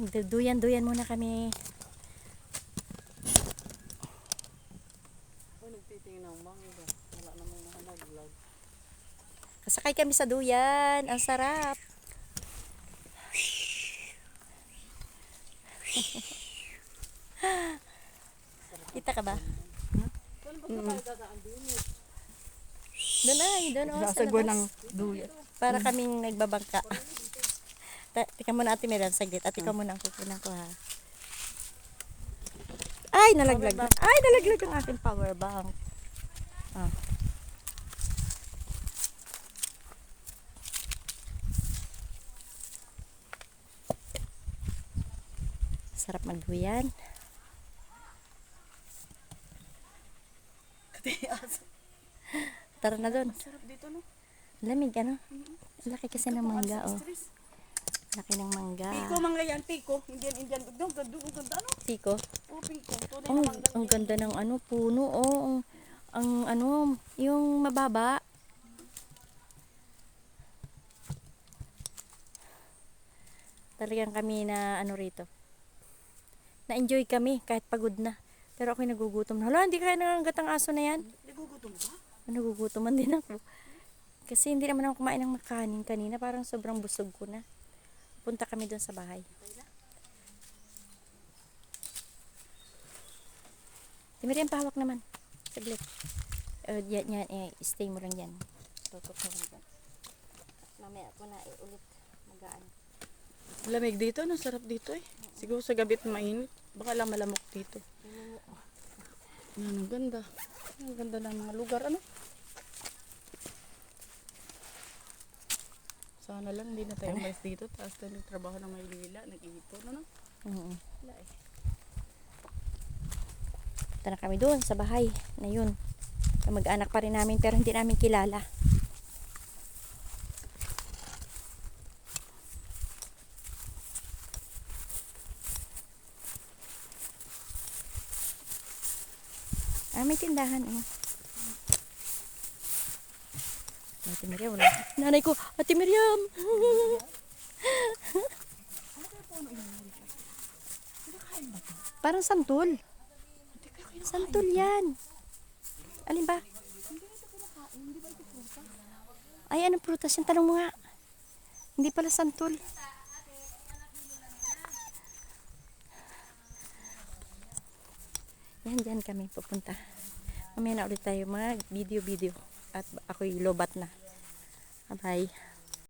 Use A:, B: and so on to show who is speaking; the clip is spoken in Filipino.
A: Duyan muna kami.
B: Nagtitingin ng mangga. Wala namang nakalaglag.
A: Kasakay kami sa duyan. Ang sarap. Kita ka ba?
B: Saan ba tayo dadaan din eh?
A: Doon sa
B: Sasagwa ng
A: labas.
B: duyan.
A: Para kaming nagbabangka. Tika muna Ate Miriam, saglit. At ikaw muna ang kukunan ko ha. Ay, nalaglag na. Ay, nalaglag ang aking power bank. Ah. Sarap magduyan. Tara na doon.
B: Sarap dito no?
A: Lamig ano? Laki kasi ng mangga oh. Laki ng mangga.
B: Piko mangga yan, piko. Indian. Ganda ano?
A: Tiko.
B: Oh, piko. Tunay
A: Oh,
B: na mangga.
A: ang ganda ng ano, puno oh. Ang ano, yung mababa. Talagang kami na ano rito. Na-enjoy kami kahit pagod na. Pero ako'y nagugutom na. Hala, hindi kaya nangangagat ang aso na yan.
B: Nagugutom ba?
A: Nagugutoman din ako. Kasi hindi naman ako kumain ng makanin kanina. Parang sobrang busog ko na. Punta kami doon sa bahay. Di Miriam, pahawak naman. Saglit. Yan, stay mo lang yan. Tutok mo lang yan. Mamaya ako na ulit magaan.
B: Lamig dito, no? Sarap dito eh. Siguro sa gabi't mainit. Baka lang malamok dito. Yan, ang ganda. Ang ganda ng mga lugar, ano? Sana lang hindi na tayo umalis dito. Tapos tayo nagtrabaho ng Maynila. Nag-iipon, ano? Wala eh.
A: Punta na kami doon sa bahay na yun. Mag-anak pa rin namin pero hindi namin kilala. May tindahan oh. Ate Miriam, wala. Nanay ko, Ate Miriam. Parang santol. Santol yan. Alin ba? Ay, anong prutas yan? Tanong mo nga. Hindi pala santol. Yan, dyan kami pupunta. Mamaya na ulit tayo mag video. At ako'y lobat na. Bye.